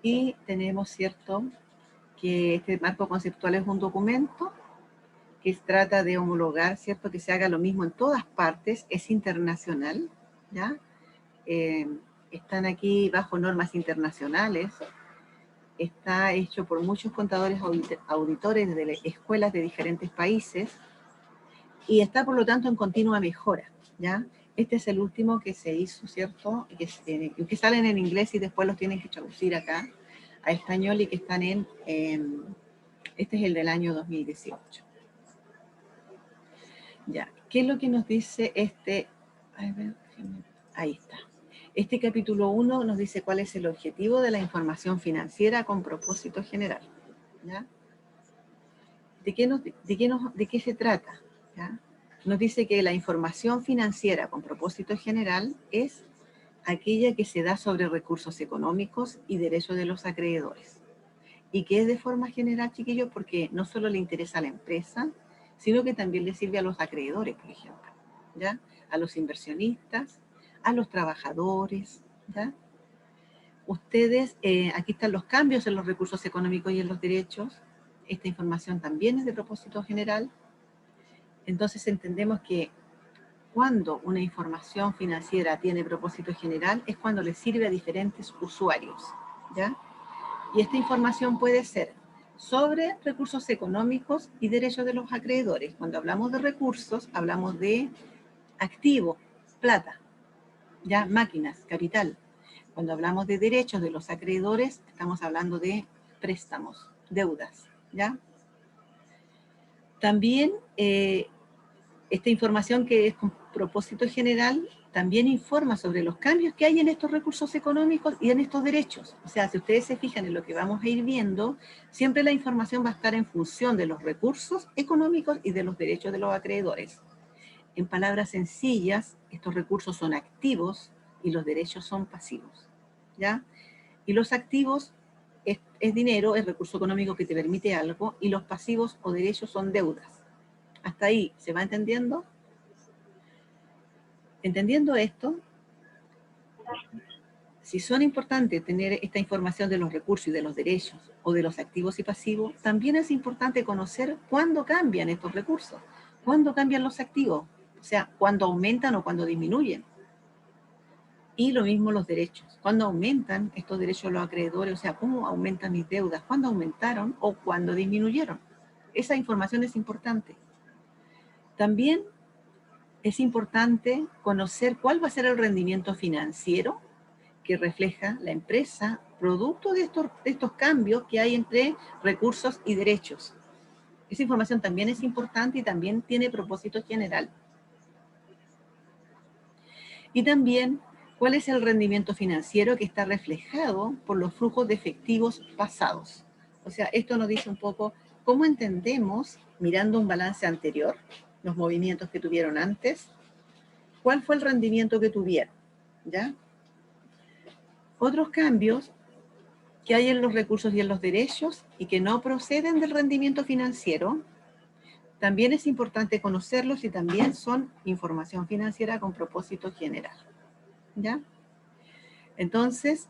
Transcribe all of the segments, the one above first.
Y tenemos, ¿cierto?, que este marco conceptual es un documento que trata de homologar, ¿cierto?, que se haga lo mismo en todas partes, es internacional, ¿ya? Están aquí bajo normas internacionales, está hecho por muchos contadores auditores de escuelas de diferentes países y está, por lo tanto, en continua mejora, ¿ya? Este es el último que se hizo, ¿cierto?, que salen en inglés y después los tienen que traducir acá a español y que están este es el del año 2018. Ya, ¿qué es lo que nos dice este? Ahí está. Este capítulo 1 nos dice cuál es el objetivo de la información financiera con propósito general, ¿ya? ¿De qué se trata? ¿Ya? Nos dice que la información financiera con propósito general es aquella que se da sobre recursos económicos y derechos de los acreedores. Y que es de forma general, chiquillos, porque no solo le interesa a la empresa, sino que también le sirve a los acreedores, por ejemplo, ¿ya? A los inversionistas, a los trabajadores, ¿ya? Ustedes, aquí están los cambios en los recursos económicos y en los derechos. Esta información también es de propósito general. Entonces entendemos que cuando una información financiera tiene propósito general es cuando le sirve a diferentes usuarios, ¿ya? Y esta información puede ser sobre recursos económicos y derechos de los acreedores. Cuando hablamos de recursos, hablamos de activos, plata, ya máquinas, capital. Cuando hablamos de derechos de los acreedores, estamos hablando de préstamos, deudas, ¿ya? También esta información que es con propósito general también informa sobre los cambios que hay en estos recursos económicos y en estos derechos. O sea, si ustedes se fijan en lo que vamos a ir viendo, siempre la información va a estar en función de los recursos económicos y de los derechos de los acreedores. En palabras sencillas, estos recursos son activos y los derechos son pasivos, ¿ya? Y los activos es dinero, es recurso económico que te permite algo, y los pasivos o derechos son deudas. ¿Hasta ahí se va entendiendo? Entendiendo esto, si son importantes tener esta información de los recursos y de los derechos o de los activos y pasivos, también es importante conocer cuándo cambian estos recursos, cuándo cambian los activos, o sea, cuándo aumentan o cuándo disminuyen. Y lo mismo los derechos, cuándo aumentan estos derechos de los acreedores, o sea, cómo aumentan mis deudas, cuándo aumentaron o cuándo disminuyeron. Esa información es importante. También es importante conocer cuál va a ser el rendimiento financiero que refleja la empresa, producto de estos cambios que hay entre recursos y derechos. Esa información también es importante y también tiene propósito general. Y también, ¿cuál es el rendimiento financiero que está reflejado por los flujos de efectivos pasados? O sea, esto nos dice un poco cómo entendemos, mirando un balance anterior, los movimientos que tuvieron antes, cuál fue el rendimiento que tuvieron, ¿ya? Otros cambios que hay en los recursos y en los derechos y que no proceden del rendimiento financiero, también es importante conocerlos y también son información financiera con propósito general, ¿ya? Entonces,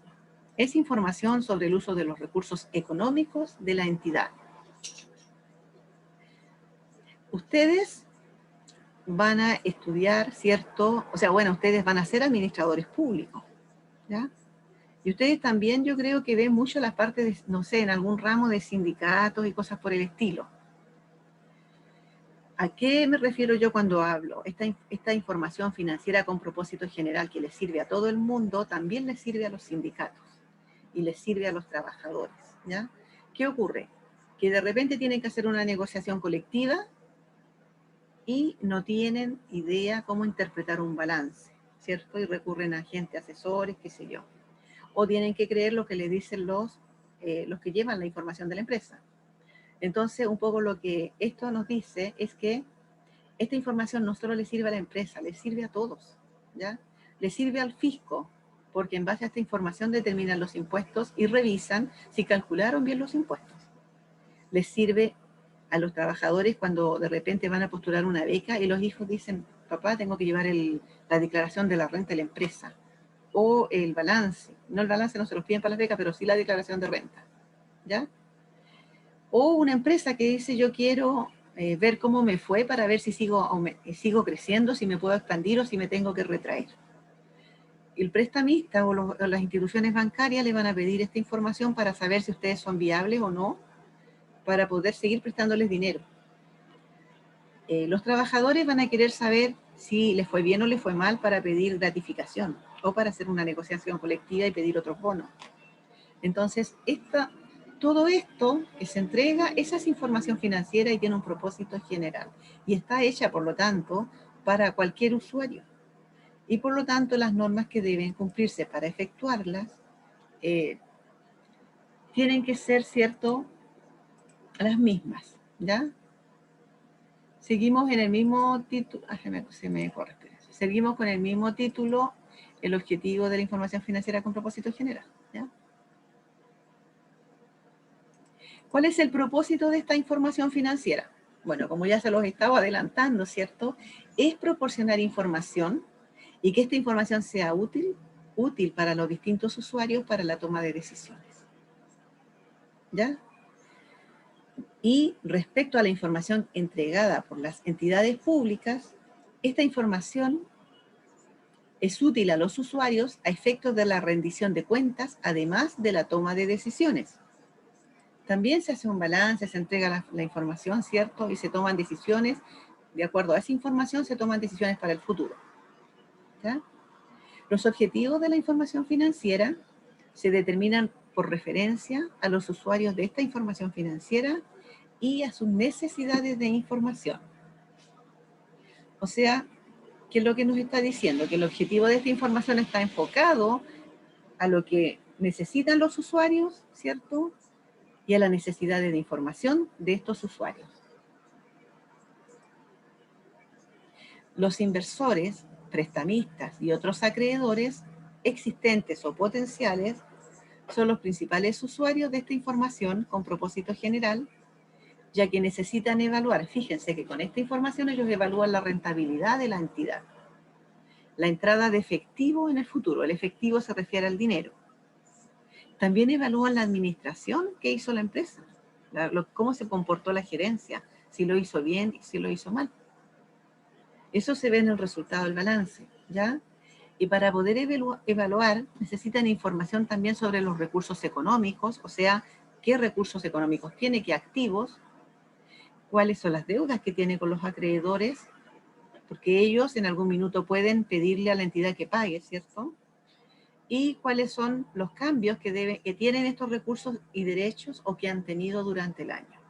es información sobre el uso de los recursos económicos de la entidad. Ustedes van a estudiar, ¿cierto? O sea, bueno, ustedes van a ser administradores públicos, ¿ya? Y ustedes también, yo creo que ven mucho la parte de, no sé, en algún ramo de sindicatos y cosas por el estilo. ¿A qué me refiero yo cuando hablo? Esta información financiera con propósito general que les sirve a todo el mundo, también les sirve a los sindicatos y les sirve a los trabajadores, ¿ya? ¿Qué ocurre? Que de repente tienen que hacer una negociación colectiva y no tienen idea cómo interpretar un balance, ¿cierto? Y recurren a agentes asesores, qué sé yo. O tienen que creer lo que le dicen los que llevan la información de la empresa. Entonces, un poco lo que esto nos dice es que esta información no solo le sirve a la empresa, le sirve a todos, ¿ya? Le sirve al fisco, porque en base a esta información determinan los impuestos y revisan si calcularon bien los impuestos. Les sirve a los trabajadores cuando de repente van a postular una beca y los hijos dicen, papá, tengo que llevar la declaración de la renta de la empresa. o el balance. No, el balance no se los piden para las becas, pero sí la declaración de renta, ¿ya? O una empresa que dice, yo quiero ver cómo me fue para ver si sigo creciendo, si me puedo expandir o si me tengo que retraer. El prestamista o las instituciones bancarias le van a pedir esta información para saber si ustedes son viables o no, para poder seguir prestándoles dinero. Los trabajadores van a querer saber si les fue bien o les fue mal para pedir gratificación o para hacer una negociación colectiva y pedir otros bonos. Entonces, todo esto que se entrega, esa es información financiera y tiene un propósito general. Y está hecha, por lo tanto, para cualquier usuario. Y por lo tanto, las normas que deben cumplirse para efectuarlas tienen que ser, ¿cierto?, las mismas, ¿ya? Seguimos en el mismo título, seguimos con el mismo título, el objetivo de la información financiera con propósito general, ¿ya? ¿Cuál es el propósito de esta información financiera? Bueno, como ya se los estaba adelantando, ¿cierto? Es proporcionar información y que esta información sea útil para los distintos usuarios para la toma de decisiones, ¿ya? Y respecto a la información entregada por las entidades públicas, esta información es útil a los usuarios a efectos de la rendición de cuentas, además de la toma de decisiones. También se hace un balance, se entrega la información, ¿cierto? Y se toman decisiones, de acuerdo a esa información se toman decisiones para el futuro, ¿ya? Los objetivos de la información financiera se determinan por referencia a los usuarios de esta información financiera y a sus necesidades de información. O sea, ¿qué es lo que nos está diciendo? Que el objetivo de esta información está enfocado a lo que necesitan los usuarios, ¿cierto? Y a las necesidades de información de estos usuarios. Los inversores, prestamistas y otros acreedores existentes o potenciales son los principales usuarios de esta información con propósito general, ya que necesitan evaluar, fíjense que con esta información ellos evalúan la rentabilidad de la entidad, la entrada de efectivo en el futuro, el efectivo se refiere al dinero. También evalúan la administración que hizo la empresa, cómo se comportó la gerencia, si lo hizo bien y si lo hizo mal. Eso se ve en el resultado del balance, ¿ya? Y para poder evaluar necesitan información también sobre los recursos económicos, o sea, qué recursos económicos tiene, qué activos, cuáles son las deudas que tiene con los acreedores, porque ellos en algún minuto pueden pedirle a la entidad que pague, ¿cierto? Y cuáles son los cambios que tienen estos recursos y derechos o que han tenido durante el año.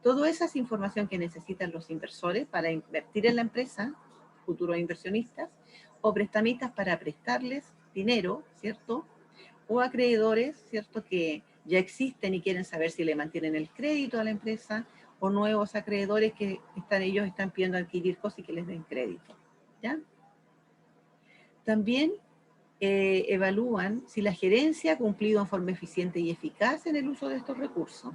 Toda esa es información que necesitan los inversores para invertir en la empresa, futuros inversionistas, o prestamistas para prestarles dinero, ¿cierto? O acreedores, ¿cierto?, que ya existen y quieren saber si le mantienen el crédito a la empresa, o nuevos acreedores que ellos están pidiendo adquirir cosas y que les den crédito, ¿ya? También evalúan si la gerencia ha cumplido en forma eficiente y eficaz en el uso de estos recursos.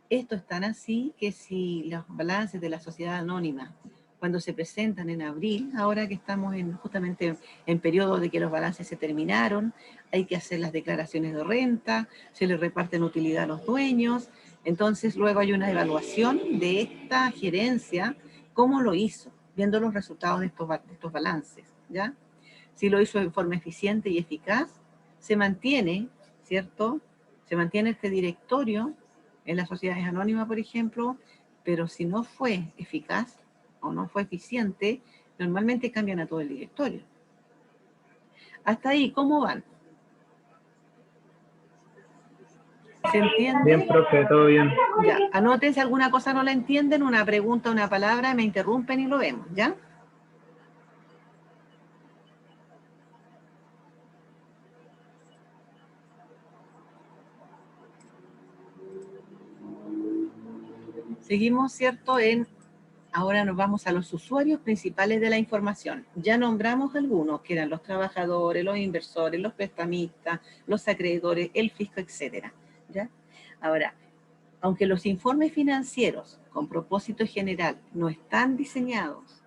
Esto es tan así que si los balances de la sociedad anónima, cuando se presentan en abril, ahora que estamos justamente en periodo de que los balances se terminaron, hay que hacer las declaraciones de renta, se les reparten utilidad a los dueños, entonces luego hay una evaluación de esta gerencia, cómo lo hizo, viendo los resultados de estos balances, ¿ya? Si lo hizo de forma eficiente y eficaz, se mantiene, ¿cierto? Se mantiene este directorio en las sociedades anónimas, por ejemplo, pero si no fue eficaz o no fue eficiente, normalmente cambian a todo el directorio. Hasta ahí, ¿cómo van? ¿Se entiende? Bien, profe, todo bien. Ya, anoten si alguna cosa no la entienden, una pregunta, una palabra, me interrumpen y lo vemos, ¿ya? Seguimos, ¿cierto? Ahora nos vamos a los usuarios principales de la información. Ya nombramos algunos, que eran los trabajadores, los inversores, los prestamistas, los acreedores, el fisco, etcétera, ¿ya? Ahora, aunque los informes financieros con propósito general no están diseñados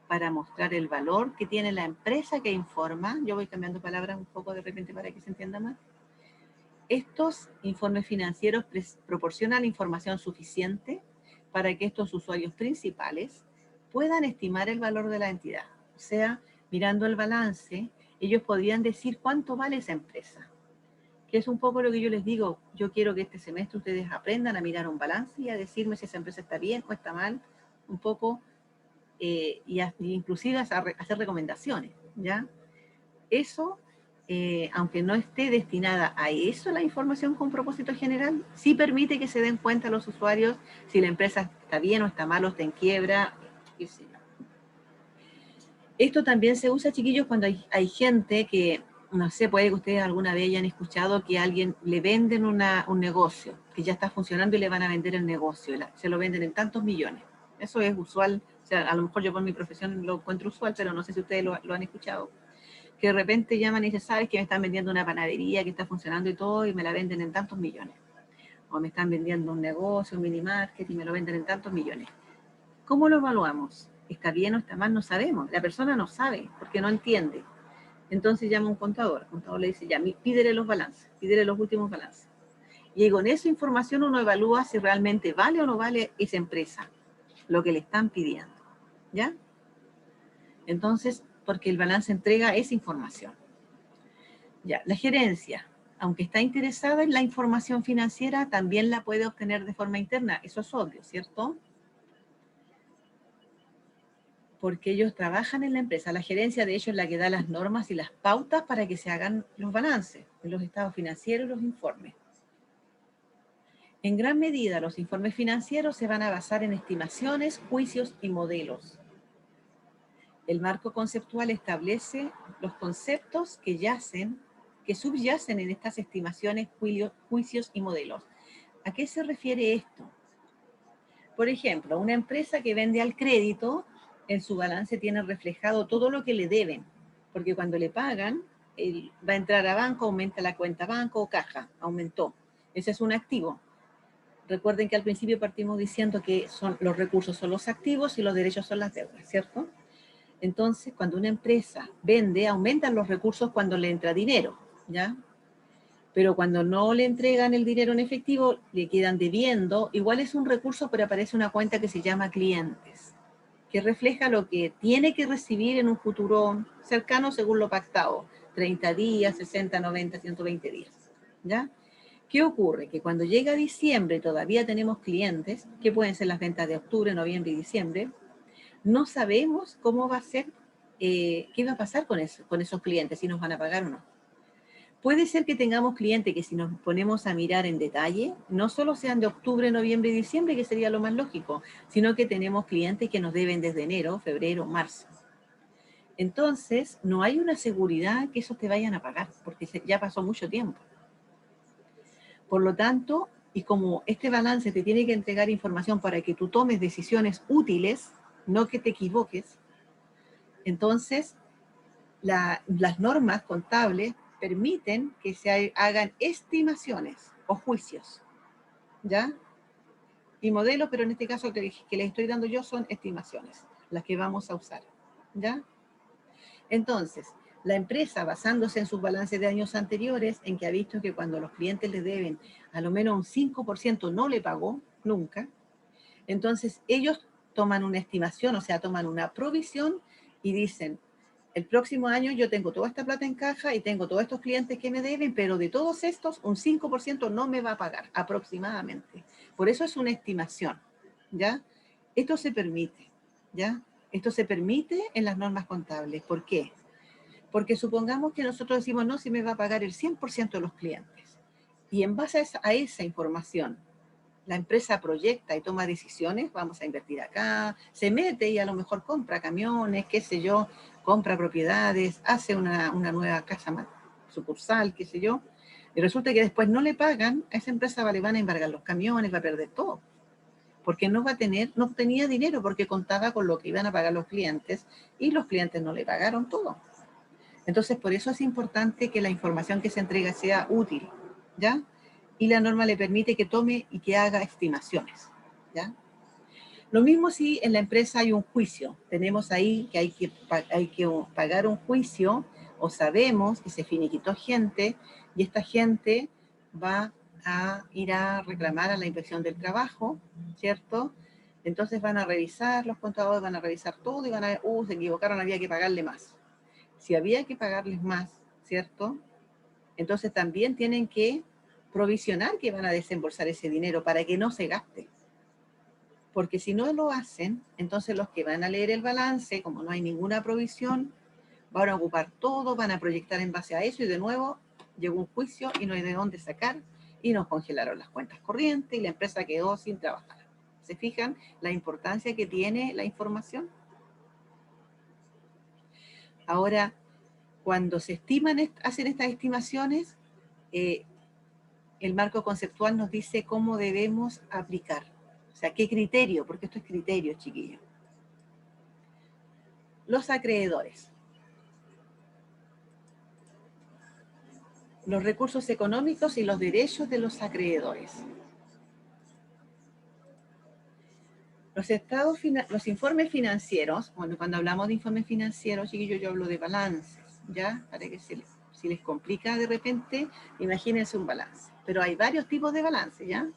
para mostrar el valor que tiene la empresa que informa. Yo voy cambiando palabras un poco de repente para que se entienda más. Estos informes financieros proporcionan información suficiente para que estos usuarios principales puedan estimar el valor de la entidad. O sea, mirando el balance, ellos podrían decir cuánto vale esa empresa. Que es un poco lo que yo les digo. Yo quiero que este semestre ustedes aprendan a mirar un balance y a decirme si esa empresa está bien o está mal, un poco, inclusive a hacer recomendaciones, ¿ya? Eso, aunque no esté destinada a eso la información con propósito general, sí permite que se den cuenta los usuarios si la empresa está bien o está mal o está en quiebra, qué sé yo. Esto también se usa, chiquillos, cuando hay gente que, no sé, puede que ustedes alguna vez hayan escuchado que a alguien le venden un negocio, que ya está funcionando y le van a vender el negocio, se lo venden en tantos millones. Eso es usual, o sea, a lo mejor yo por mi profesión lo encuentro usual, pero no sé si ustedes lo han escuchado. Que de repente llaman y dicen, ¿sabes que me están vendiendo una panadería que está funcionando y todo y me la venden en tantos millones? O me están vendiendo un negocio, un mini market y me lo venden en tantos millones. ¿Cómo lo evaluamos? ¿Está bien o está mal? No sabemos. La persona no sabe porque no entiende. Entonces llama a un contador. El contador le dice, ya, pídele los balances, pídele los últimos balances. Y con esa información uno evalúa si realmente vale o no vale esa empresa, lo que le están pidiendo. ¿Ya? Entonces, porque el balance entrega esa información. Ya, la gerencia, aunque está interesada en la información financiera, también la puede obtener de forma interna. Eso es obvio, ¿cierto? Porque ellos trabajan en la empresa. La gerencia, de hecho, es la que da las normas y las pautas para que se hagan los balances, los estados financieros y los informes. En gran medida, los informes financieros se van a basar en estimaciones, juicios y modelos. El marco conceptual establece los conceptos que subyacen en estas estimaciones, juicios y modelos. ¿A qué se refiere esto? Por ejemplo, una empresa que vende al crédito, en su balance tiene reflejado todo lo que le deben, porque cuando le pagan, él va a entrar a banco, aumenta la cuenta banco o caja, aumentó. Ese es un activo. Recuerden que al principio partimos diciendo que los recursos son los activos y los derechos son las deudas, ¿cierto? Entonces, cuando una empresa vende, aumentan los recursos cuando le entra dinero, ¿ya? Pero cuando no le entregan el dinero en efectivo, le quedan debiendo, igual es un recurso, pero aparece una cuenta que se llama clientes, que refleja lo que tiene que recibir en un futuro cercano según lo pactado, 30 días, 60, 90, 120 días, ¿ya? ¿Qué ocurre? Que cuando llega diciembre todavía tenemos clientes, que pueden ser las ventas de octubre, noviembre y diciembre, no sabemos cómo va a ser, qué va a pasar con esos clientes, si nos van a pagar o no. Puede ser que tengamos clientes que si nos ponemos a mirar en detalle, no solo sean de octubre, noviembre y diciembre, que sería lo más lógico, sino que tenemos clientes que nos deben desde enero, febrero, marzo. Entonces, no hay una seguridad que esos te vayan a pagar, porque ya pasó mucho tiempo. Por lo tanto, y como este balance te tiene que entregar información para que tú tomes decisiones útiles, no que te equivoques, entonces las normas contables permiten que se hagan estimaciones o juicios, ¿ya? Y modelos, pero en este caso que les estoy dando yo son estimaciones, las que vamos a usar, ¿ya? Entonces, la empresa, basándose en sus balances de años anteriores, en que ha visto que cuando los clientes le deben a lo menos un 5% no le pagó nunca, entonces ellos toman una estimación, o sea, toman una provisión y dicen, el próximo año yo tengo toda esta plata en caja y tengo todos estos clientes que me deben, pero de todos estos, un 5% no me va a pagar, aproximadamente. Por eso es una estimación, ¿ya? Esto se permite, ¿ya? Esto se permite en las normas contables. ¿Por qué? Porque supongamos que nosotros decimos, no, si me va a pagar el 100% de los clientes. Y en base a esa información, la empresa proyecta y toma decisiones, vamos a invertir acá, se mete y a lo mejor compra camiones, qué sé yo, compra propiedades, hace una nueva casa sucursal, qué sé yo, y resulta que después no le pagan, a esa empresa le van a embargar los camiones, va a perder todo, porque no tenía dinero porque contaba con lo que iban a pagar los clientes y los clientes no le pagaron todo. Entonces, por eso es importante que la información que se entrega sea útil, ¿ya? Y la norma le permite que tome y que haga estimaciones, ¿ya? Lo mismo si en la empresa hay un juicio. Tenemos ahí que hay que pagar un juicio o sabemos que se finiquitó gente y esta gente va a ir a reclamar a la inspección del trabajo, ¿cierto? Entonces van a revisar, los contadores van a revisar todo y van a ver, se equivocaron, había que pagarle más. Si había que pagarles más, ¿cierto? Entonces también tienen que provisionar que van a desembolsar ese dinero para que no se gaste. Porque si no lo hacen, entonces los que van a leer el balance, como no hay ninguna provisión, van a ocupar todo, van a proyectar en base a eso y de nuevo llegó un juicio y no hay de dónde sacar y nos congelaron las cuentas corrientes y la empresa quedó sin trabajar. ¿Se fijan la importancia que tiene la información? Ahora, cuando se estiman, hacen estas estimaciones, el marco conceptual nos dice cómo debemos aplicar. O sea, qué criterio, porque esto es criterio, chiquillos. Los acreedores. Los recursos económicos y los derechos de los acreedores. Los informes financieros, bueno, cuando hablamos de informes financieros, chiquillos, yo hablo de balances, ¿ya? Para que si les complica de repente, imagínense un balance. Pero hay varios tipos de balances, ¿ya?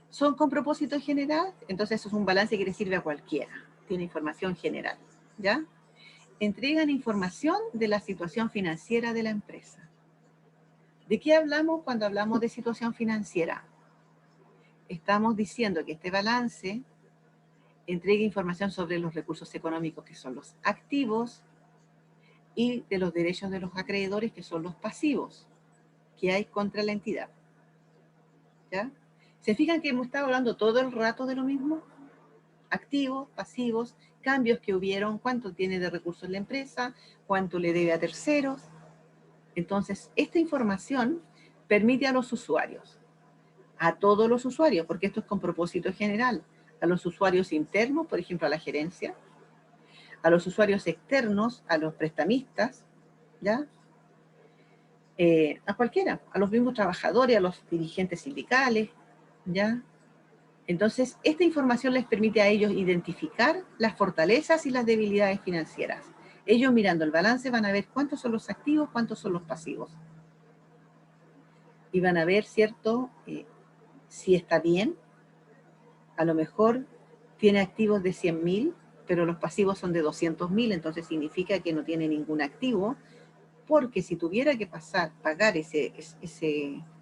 Son con propósito general, entonces eso es un balance que le sirve a cualquiera. Tiene información general, ¿ya? Entregan información de la situación financiera de la empresa. ¿De qué hablamos cuando hablamos de situación financiera? Estamos diciendo que este balance entrega información sobre los recursos económicos, que son los activos, y de los derechos de los acreedores, que son los pasivos, que hay contra la entidad. ¿Ya? ¿Se fijan que hemos estado hablando todo el rato de lo mismo? Activos, pasivos, cambios que hubieron, cuánto tiene de recursos la empresa, cuánto le debe a terceros. Entonces, esta información permite a los usuarios, a todos los usuarios, porque esto es con propósito general, a los usuarios internos, por ejemplo, a la gerencia, a los usuarios externos, a los prestamistas, ¿ya? A cualquiera, a los mismos trabajadores, a los dirigentes sindicales, ¿ya? Entonces, esta información les permite a ellos identificar las fortalezas y las debilidades financieras. Ellos mirando el balance van a ver cuántos son los activos, cuántos son los pasivos. Y van a ver, ¿cierto?, si está bien. A lo mejor tiene activos de 100.000, pero los pasivos son de 200.000, entonces significa que no tiene ningún activo, porque si tuviera que pagar ese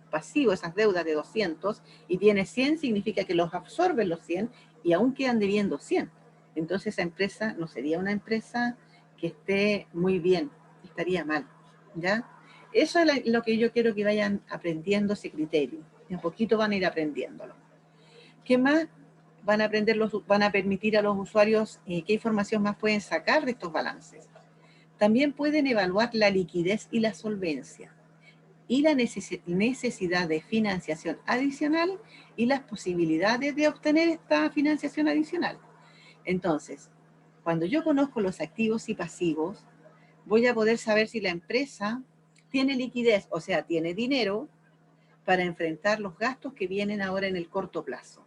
pasivo, esas deudas de 200, y tiene 100, significa que los absorben los 100 y aún quedan debiendo 100. Entonces esa empresa no sería una empresa que esté muy bien, estaría mal, ¿ya? Eso es lo que yo quiero que vayan aprendiendo, ese criterio. De a poquito van a ir aprendiéndolo. ¿Qué más? Van a permitir a los usuarios qué información más pueden sacar de estos balances. También pueden evaluar la liquidez y la solvencia y la necesidad de financiación adicional y las posibilidades de obtener esta financiación adicional. Entonces, cuando yo conozco los activos y pasivos, voy a poder saber si la empresa tiene liquidez, o sea, tiene dinero para enfrentar los gastos que vienen ahora en el corto plazo.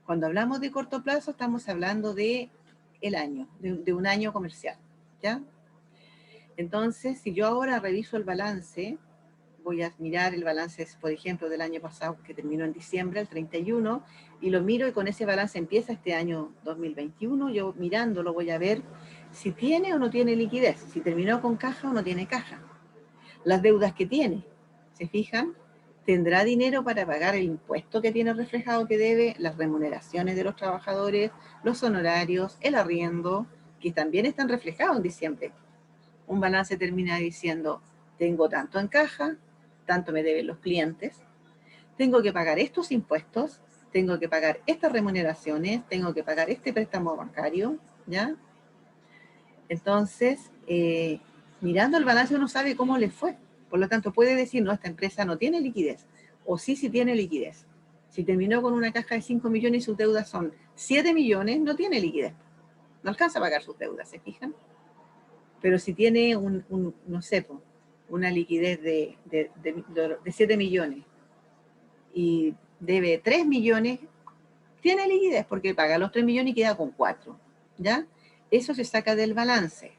Cuando hablamos de corto plazo, estamos hablando de el año, de un año comercial, ¿ya? Entonces, si yo ahora reviso el balance, voy a mirar el balance, por ejemplo, del año pasado, que terminó en diciembre, el 31, y lo miro y con ese balance empieza este año 2021, yo mirándolo voy a ver si tiene o no tiene liquidez, si terminó con caja o no tiene caja. Las deudas que tiene, ¿se fijan? ¿Tendrá dinero para pagar el impuesto que tiene reflejado que debe, las remuneraciones de los trabajadores, los honorarios, el arriendo, que también están reflejados en diciembre? Un balance termina diciendo, tengo tanto en caja, tanto me deben los clientes, tengo que pagar estos impuestos, tengo que pagar estas remuneraciones, tengo que pagar este préstamo bancario, ¿ya? Entonces, mirando el balance uno sabe cómo le fue. Por lo tanto, puede decir, no, esta empresa no tiene liquidez. O sí tiene liquidez. Si terminó con una caja de 5 millones y sus deudas son 7 millones, no tiene liquidez. No alcanza a pagar sus deudas, ¿se fijan? Pero si tiene no sé, una liquidez de 7 millones y debe 3 millones, Tiene liquidez porque paga los 3 millones y queda con 4, ¿ya? Eso se saca del balance.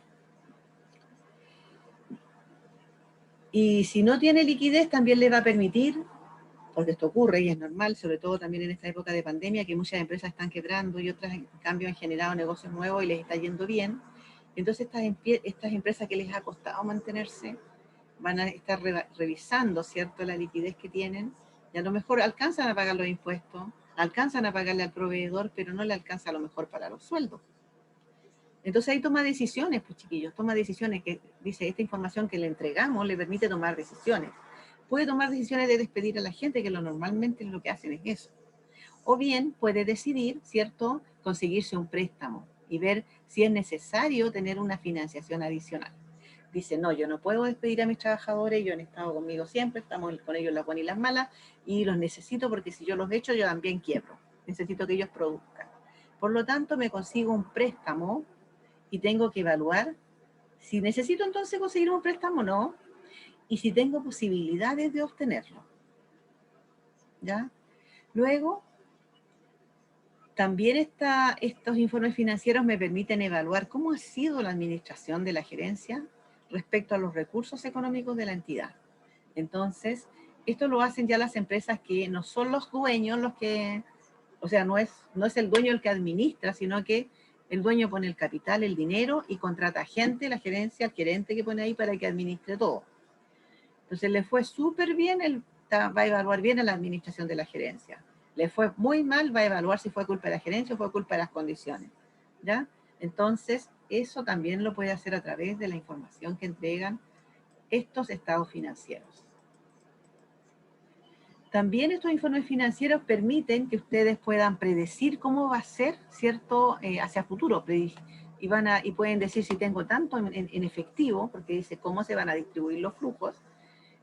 Y si no tiene liquidez, también le va a permitir, porque esto ocurre y es normal, sobre todo también en esta época de pandemia, que muchas empresas están quebrando y otras, en cambio, han generado negocios nuevos y les está yendo bien. Entonces, estas empresas que les ha costado mantenerse van a estar revisando, ¿cierto?, la liquidez que tienen, y a lo mejor alcanzan a pagar los impuestos, alcanzan a pagarle al proveedor, pero no le alcanza a lo mejor para los sueldos. Entonces ahí toma decisiones, pues chiquillos, toma decisiones que dice, esta información que le entregamos le permite tomar decisiones. Puede tomar decisiones de despedir a la gente, que normalmente lo que hacen es eso. O bien puede decidir, ¿cierto?, conseguirse un préstamo y ver si es necesario tener una financiación adicional. Dice, no, yo no puedo despedir a mis trabajadores, ellos han estado conmigo siempre, estamos con ellos las buenas y las malas, y los necesito porque si yo los echo, yo también quiebro. Necesito que ellos produzcan. Por lo tanto, me consigo un préstamo y tengo que evaluar si necesito entonces conseguir un préstamo o no, y si tengo posibilidades de obtenerlo. ¿Ya? Luego, también estos informes financieros me permiten evaluar cómo ha sido la administración de la gerencia respecto a los recursos económicos de la entidad. Entonces, esto lo hacen ya las empresas que no son los dueños los que, o sea, no es el dueño el que administra, sino que el dueño pone el capital, el dinero y contrata gente, la gerencia, el gerente que pone ahí para que administre todo. Entonces le fue súper bien, él va a evaluar bien a la administración de la gerencia. Le fue muy mal, va a evaluar si fue culpa de la gerencia o fue culpa de las condiciones. ¿Ya? Entonces, eso también lo puede hacer a través de la información que entregan estos estados financieros. También estos informes financieros permiten que ustedes puedan predecir cómo va a ser, ¿cierto?, hacia futuro. Y pueden decir si tengo tanto en efectivo, porque dice cómo se van a distribuir los flujos.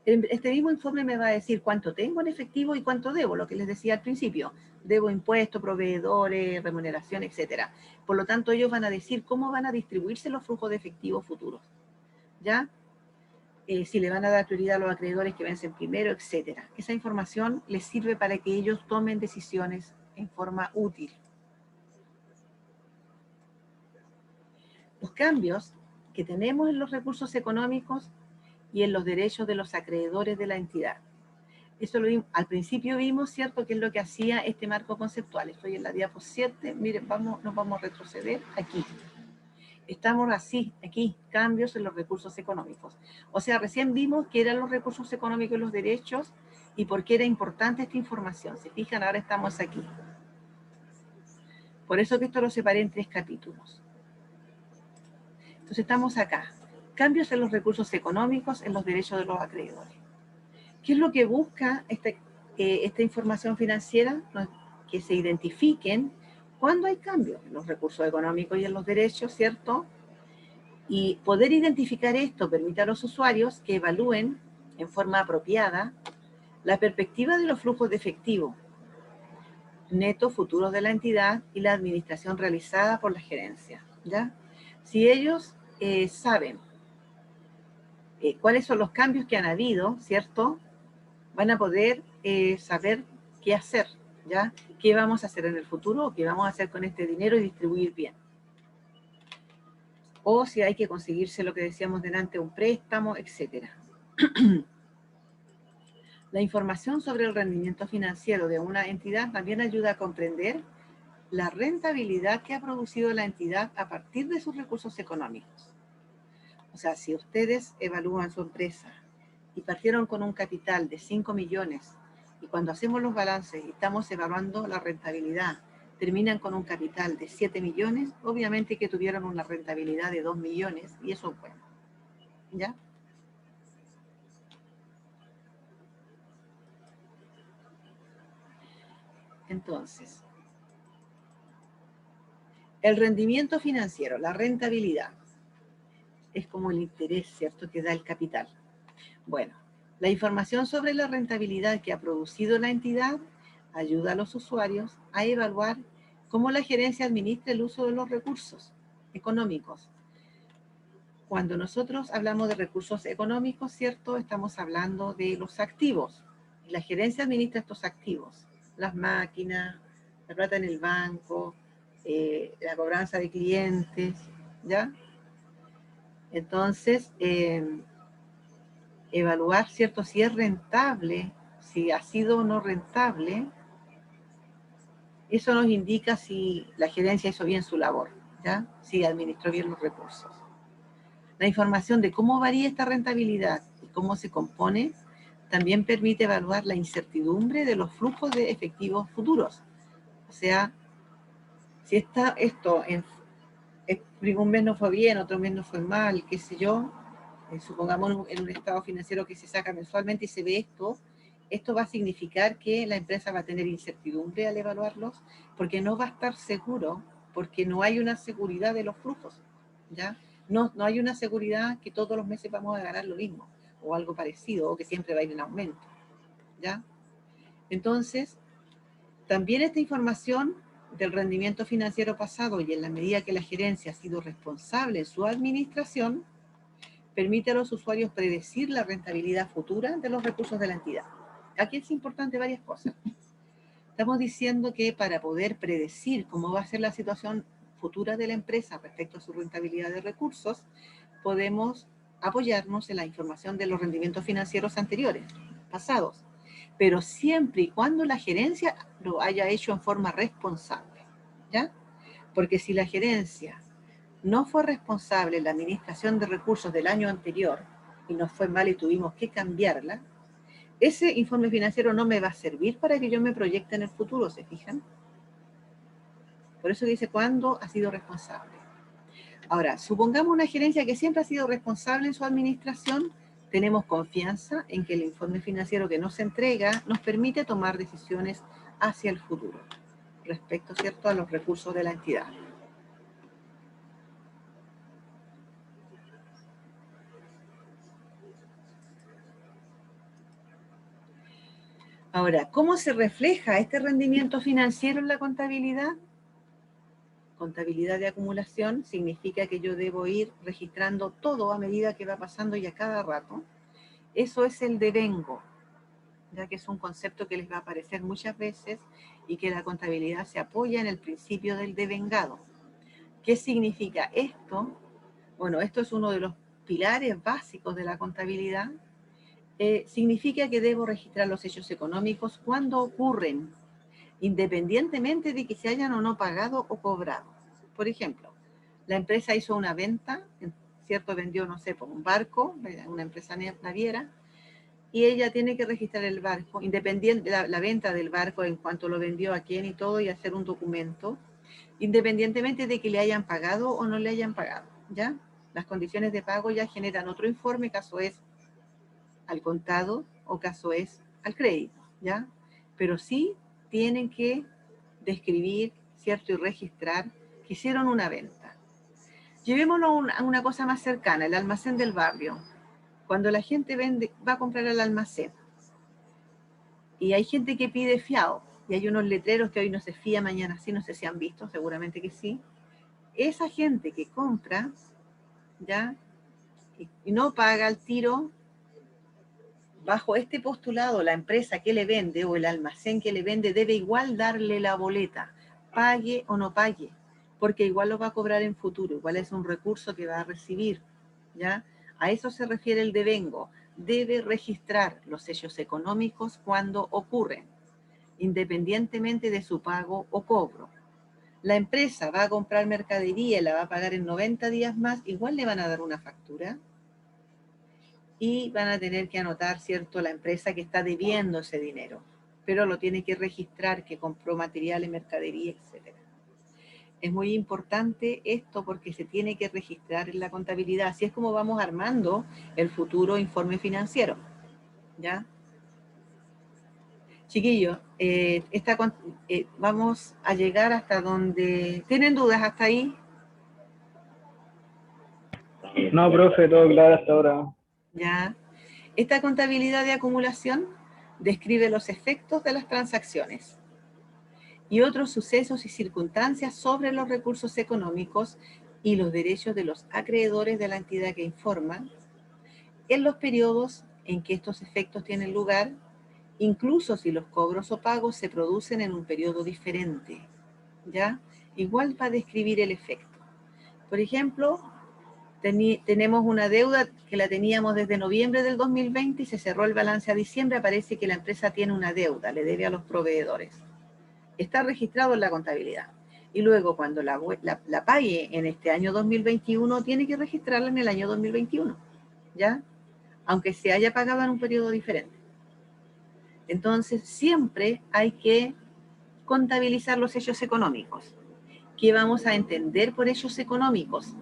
Este mismo informe me va a decir cuánto tengo en efectivo y cuánto debo, lo que les decía al principio. Debo impuestos, proveedores, remuneración, etc. Por lo tanto, ellos van a decir cómo van a distribuirse los flujos de efectivo futuros. ¿Ya? Si le van a dar prioridad a los acreedores que vencen primero, etc. Esa información les sirve para que ellos tomen decisiones en forma útil. Los cambios que tenemos en los recursos económicos y en los derechos de los acreedores de la entidad. Eso lo vimos, al principio vimos, ¿cierto?, qué es lo que hacía este marco conceptual. Estoy en la diapo 7, miren, nos vamos a retroceder aquí. Estamos así, aquí, cambios en los recursos económicos. O sea, recién vimos qué eran los recursos económicos y los derechos y por qué era importante esta información. ¿Se fijan? Ahora estamos aquí. Por eso que esto lo separé en 3 capítulos. Entonces estamos acá. Cambios en los recursos económicos, en los derechos de los acreedores. ¿Qué es lo que busca esta información financiera? Que se identifiquen cuando hay cambios en los recursos económicos y en los derechos, ¿cierto? Y poder identificar esto permite a los usuarios que evalúen en forma apropiada la perspectiva de los flujos de efectivo netos futuros de la entidad y la administración realizada por la gerencia. ¿Ya? Si ellos saben cuáles son los cambios que han habido, ¿cierto?, van a poder saber qué hacer, ¿ya? ¿Qué vamos a hacer en el futuro? ¿Qué vamos a hacer con este dinero y distribuir bien? O si hay que conseguirse lo que decíamos delante, un préstamo, etc. La información sobre el rendimiento financiero de una entidad también ayuda a comprender la rentabilidad que ha producido la entidad a partir de sus recursos económicos. O sea, si ustedes evalúan su empresa y partieron con un capital de 5 millones y cuando hacemos los balances y estamos evaluando la rentabilidad, terminan con un capital de 7 millones, obviamente que tuvieron una rentabilidad de 2 millones y eso es bueno. ¿Ya? Entonces, el rendimiento financiero, la rentabilidad, es como el interés, ¿cierto?, que da el capital. Bueno, la información sobre la rentabilidad que ha producido la entidad ayuda a los usuarios a evaluar cómo la gerencia administra el uso de los recursos económicos. Cuando nosotros hablamos de recursos económicos, ¿cierto?, estamos hablando de los activos. La gerencia administra estos activos, las máquinas, la plata en el banco, la cobranza de clientes, ¿ya? Entonces, evaluar, ¿cierto?, si es rentable, si ha sido o no rentable, eso nos indica si la gerencia hizo bien su labor, ¿ya? Si administró bien los recursos. La información de cómo varía esta rentabilidad y cómo se compone también permite evaluar la incertidumbre de los flujos de efectivos futuros. O sea, si esto un mes no fue bien, otro mes no fue mal, qué sé yo, supongamos en un estado financiero que se saca mensualmente y se ve esto va a significar que la empresa va a tener incertidumbre al evaluarlos, porque no va a estar seguro, porque no hay una seguridad de los flujos, ¿ya? No hay una seguridad que todos los meses vamos a ganar lo mismo, o algo parecido, o que siempre va a ir en aumento, ¿ya? Entonces, también esta información del rendimiento financiero pasado y en la medida que la gerencia ha sido responsable en su administración, permite a los usuarios predecir la rentabilidad futura de los recursos de la entidad. Aquí es importante varias cosas. Estamos diciendo que para poder predecir cómo va a ser la situación futura de la empresa respecto a su rentabilidad de recursos, podemos apoyarnos en la información de los rendimientos financieros anteriores, pasados, pero siempre y cuando la gerencia lo haya hecho en forma responsable, ¿ya? Porque si la gerencia no fue responsable en la administración de recursos del año anterior y nos fue mal y tuvimos que cambiarla, ese informe financiero no me va a servir para que yo me proyecte en el futuro, ¿se fijan? Por eso dice cuándo ha sido responsable. Ahora, supongamos una gerencia que siempre ha sido responsable en su administración, tenemos confianza en que el informe financiero que nos entrega nos permite tomar decisiones hacia el futuro, respecto, ¿cierto?, a los recursos de la entidad. Ahora, ¿cómo se refleja este rendimiento financiero en la contabilidad? Contabilidad de acumulación significa que yo debo ir registrando todo a medida que va pasando y a cada rato. Eso es el devengo, ya que es un concepto que les va a aparecer muchas veces y que la contabilidad se apoya en el principio del devengado. ¿Qué significa esto? Bueno, esto es uno de los pilares básicos de la contabilidad. Significa que debo registrar los hechos económicos cuando ocurren, independientemente de que se hayan o no pagado o cobrado. Por ejemplo, la empresa hizo una venta, ¿cierto? Vendió, no sé, por un barco, una empresa naviera, y ella tiene que registrar el barco, independiente la venta del barco, en cuanto lo vendió a quién y todo, y hacer un documento, independientemente de que le hayan pagado o no le hayan pagado, ¿ya? Las condiciones de pago ya generan otro informe, caso es al contado o caso es al crédito, ¿ya? Pero sí tienen que describir, ¿cierto?, y registrar que hicieron una venta. Llevémoslo a una cosa más cercana, el almacén del barrio. Cuando la gente va a comprar al almacén y hay gente que pide fiado, y hay unos letreros que hoy no se fía, mañana sí, no sé si han visto, seguramente que sí. Esa gente que compra, ¿ya?, y no paga al tiro, bajo este postulado, la empresa que le vende o el almacén que le vende debe igual darle la boleta, pague o no pague, porque igual lo va a cobrar en futuro, igual es un recurso que va a recibir, ¿ya? A eso se refiere el devengo. Debe registrar los hechos económicos cuando ocurren, independientemente de su pago o cobro. La empresa va a comprar mercadería y la va a pagar en 90 días más, igual le van a dar una factura y van a tener que anotar, ¿cierto?, la empresa que está debiendo ese dinero, pero lo tiene que registrar, que compró materiales, mercadería, etc. Es muy importante esto porque se tiene que registrar en la contabilidad. Así es como vamos armando el futuro informe financiero, ¿ya? Chiquillos, vamos a llegar hasta donde... ¿Tienen dudas hasta ahí? No, profe, todo claro hasta ahora. Ya. Esta contabilidad de acumulación describe los efectos de las transacciones y otros sucesos y circunstancias sobre los recursos económicos y los derechos de los acreedores de la entidad que informa en los periodos en que estos efectos tienen lugar incluso si los cobros o pagos se producen en un periodo diferente, ¿ya? Igual va a describir el efecto. Por ejemplo, tenemos una deuda que la teníamos desde noviembre del 2020 y se cerró el balance a diciembre, aparece que la empresa tiene una deuda, le debe a los proveedores. Está registrado en la contabilidad. Y luego cuando la pague en este año 2021, tiene que registrarla en el año 2021, ¿ya? Aunque se haya pagado en un periodo diferente. Entonces, siempre hay que contabilizar los hechos económicos. ¿Qué vamos a entender por hechos económicos?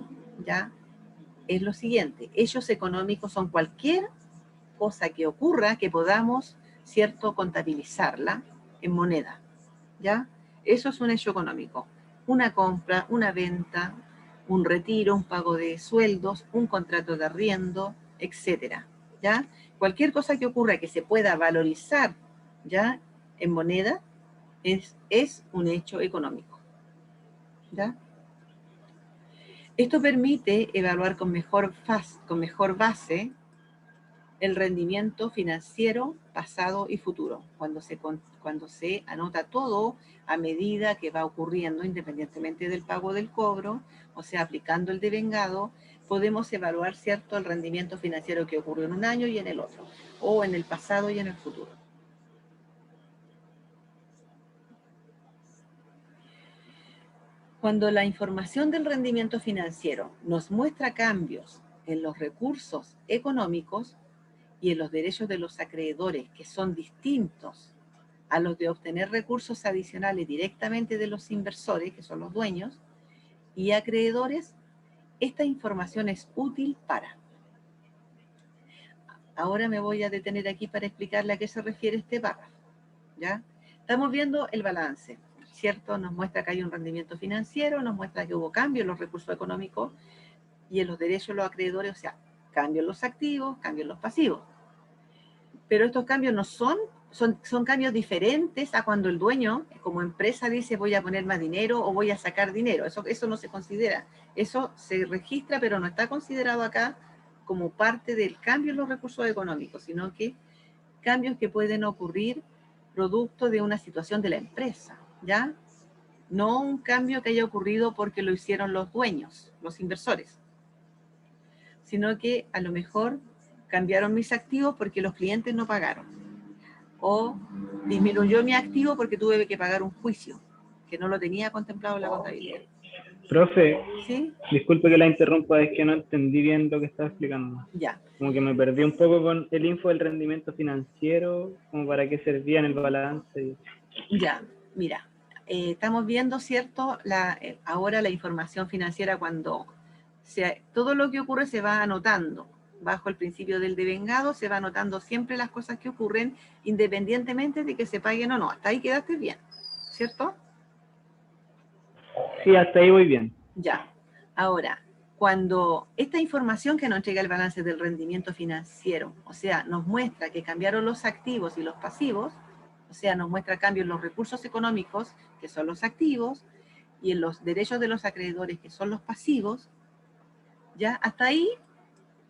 ¿Ya? Es lo siguiente, hechos económicos son cualquier cosa que ocurra que podamos, ¿cierto?, contabilizarla en moneda, ¿ya? Eso es un hecho económico. Una compra, una venta, un retiro, un pago de sueldos, un contrato de arriendo, etcétera, ¿ya? Cualquier cosa que ocurra que se pueda valorizar, ¿ya?, en moneda, es un hecho económico, ¿ya? Esto permite evaluar con mejor base el rendimiento financiero pasado y futuro, cuando se anota todo a medida que va ocurriendo, independientemente del pago o del cobro, o sea, aplicando el devengado, podemos evaluar, ¿cierto?, el rendimiento financiero que ocurrió en un año y en el otro, o en el pasado y en el futuro. Cuando la información del rendimiento financiero nos muestra cambios en los recursos económicos y en los derechos de los acreedores que son distintos a los de obtener recursos adicionales directamente de los inversores, que son los dueños, y acreedores, esta información es útil para. Ahora me voy a detener aquí para explicarle a qué se refiere este párrafo, ¿ya? Estamos viendo el balance, ¿cierto? Nos muestra que hay un rendimiento financiero, nos muestra que hubo cambios en los recursos económicos y en los derechos de los acreedores, o sea, cambios en los activos, cambios en los pasivos. Pero estos cambios no son cambios diferentes a cuando el dueño, como empresa, dice voy a poner más dinero o voy a sacar dinero. Eso no se considera. Eso se registra, pero no está considerado acá como parte del cambio en los recursos económicos, sino que cambios que pueden ocurrir producto de una situación de la empresa, ¿ya? No un cambio que haya ocurrido porque lo hicieron los dueños, los inversores, sino que a lo mejor cambiaron mis activos porque los clientes no pagaron, o disminuyó mi activo porque tuve que pagar un juicio que no lo tenía contemplado en la contabilidad. Profe, ¿Sí? disculpe que la interrumpa, es que no entendí bien lo que estaba explicando. Ya. Como que me perdí un poco con el info del rendimiento financiero, como para qué servía en el balance. Ya, mira, estamos viendo, ¿cierto? Ahora la información financiera cuando todo lo que ocurre se va anotando. Bajo el principio del devengado se va anotando siempre las cosas que ocurren independientemente de que se paguen o no. Hasta ahí quedaste bien, ¿cierto? Sí, hasta ahí voy bien. Ya. Ahora, cuando esta información que nos entrega el balance del rendimiento financiero, o sea, nos muestra que cambiaron los activos y los pasivos, o sea, nos muestra cambios en los recursos económicos, que son los activos, y en los derechos de los acreedores, que son los pasivos, ya, hasta ahí,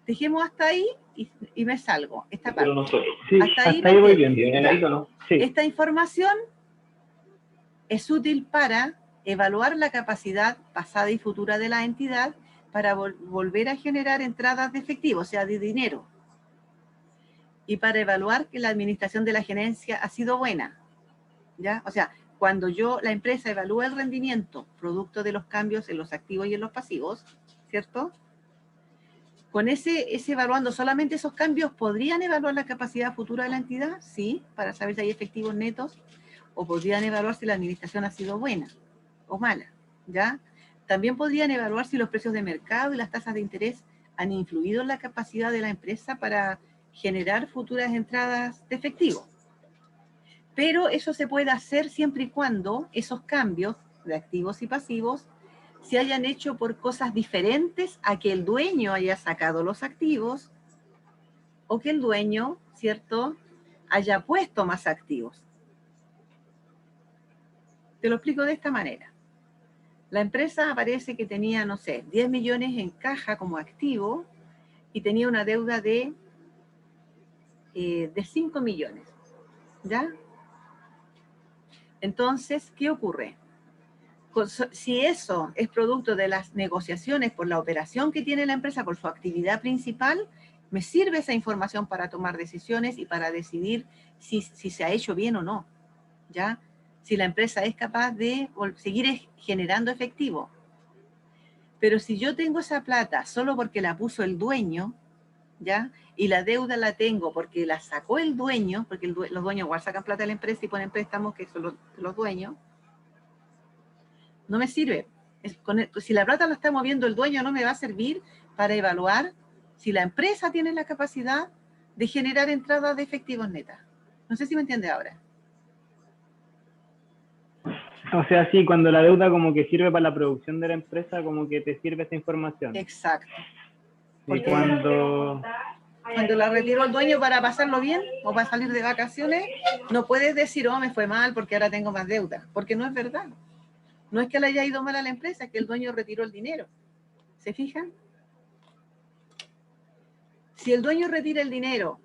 dejemos hasta ahí y me salgo, esta parte. Sí, hasta ahí voy bien. Sí. Esta información es útil para evaluar la capacidad pasada y futura de la entidad para volver a generar entradas de efectivo, o sea, de dinero, y para evaluar que la administración de la gerencia ha sido buena, ¿ya? O sea, cuando la empresa evalúa el rendimiento producto de los cambios en los activos y en los pasivos, ¿cierto? Con ese evaluando solamente esos cambios, ¿podrían evaluar la capacidad futura de la entidad? Sí, para saber si hay efectivos netos, o podrían evaluar si la administración ha sido buena o mala, ¿ya? También podrían evaluar si los precios de mercado y las tasas de interés han influido en la capacidad de la empresa para generar futuras entradas de efectivo. Pero eso se puede hacer siempre y cuando esos cambios de activos y pasivos se hayan hecho por cosas diferentes a que el dueño haya sacado los activos o que el dueño, ¿cierto?, haya puesto más activos. Te lo explico de esta manera. La empresa parece que tenía, no sé, 10 millones en caja como activo y tenía una deuda de 5 millones. ¿Ya? Entonces, ¿qué ocurre? Si eso es producto de las negociaciones por la operación que tiene la empresa, por su actividad principal, me sirve esa información para tomar decisiones y para decidir si se ha hecho bien o no, ¿ya? Si la empresa es capaz de seguir generando efectivo. Pero si yo tengo esa plata solo porque la puso el dueño, ¿ya? Y la deuda la tengo porque la sacó el dueño, porque los dueños igual sacan plata de la empresa y ponen préstamos que son los dueños, no me sirve. Si la plata la está moviendo el dueño, no me va a servir para evaluar si la empresa tiene la capacidad de generar entradas de efectivos netas. No sé si me entiende ahora. O sea, sí, cuando la deuda como que sirve para la producción de la empresa, como que te sirve esa información. Exacto. Y Porque cuando la retiró el dueño para pasarlo bien o para salir de vacaciones, no puedes decir, oh, me fue mal porque ahora tengo más deuda. Porque no es verdad. No es que le haya ido mal a la empresa, es que el dueño retiró el dinero. ¿Se fijan? Si el dueño retira el dinero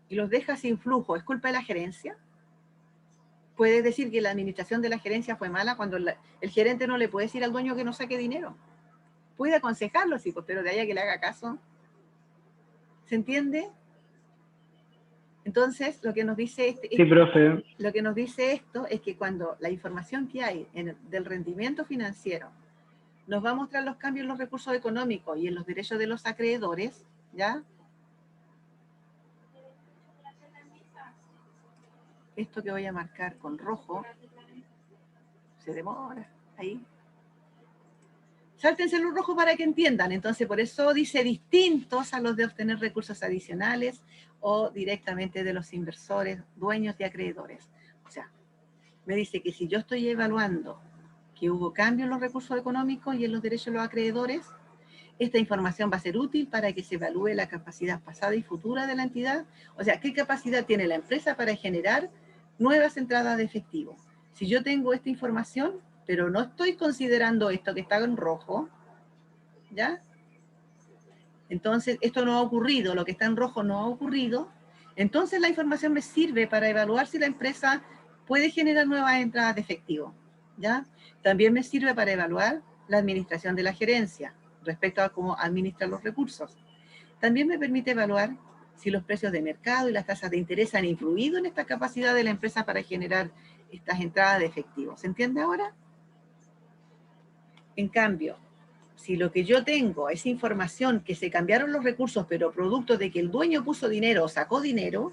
y los deja sin flujo, ¿es culpa de la gerencia? Puede decir que la administración de la gerencia fue mala cuando el gerente no le puede decir al dueño que no saque dinero. Puede aconsejarlo, sí, pues, pero de ahí a que le haga caso. ¿Se entiende? Entonces, lo que nos dice sí, profe. Lo que nos dice esto es que cuando la información que hay del rendimiento financiero nos va a mostrar los cambios en los recursos económicos y en los derechos de los acreedores, ¿ya? Esto que voy a marcar con rojo, se demora, ahí. Sáltense los rojos para que entiendan. Entonces, por eso dice distintos a los de obtener recursos adicionales o directamente de los inversores, dueños y acreedores. O sea, me dice que si yo estoy evaluando que hubo cambio en los recursos económicos y en los derechos de los acreedores, esta información va a ser útil para que se evalúe la capacidad pasada y futura de la entidad. O sea, ¿qué capacidad tiene la empresa para generar nuevas entradas de efectivo? Si yo tengo esta información, pero no estoy considerando esto que está en rojo, ¿ya? Entonces, esto no ha ocurrido, lo que está en rojo no ha ocurrido, entonces la información me sirve para evaluar si la empresa puede generar nuevas entradas de efectivo, ¿ya? También me sirve para evaluar la administración de la gerencia respecto a cómo administrar los recursos. También me permite evaluar si los precios de mercado y las tasas de interés han influido en esta capacidad de la empresa para generar estas entradas de efectivo. ¿Se entiende ahora? En cambio, si lo que yo tengo es información que se cambiaron los recursos, pero producto de que el dueño puso dinero o sacó dinero,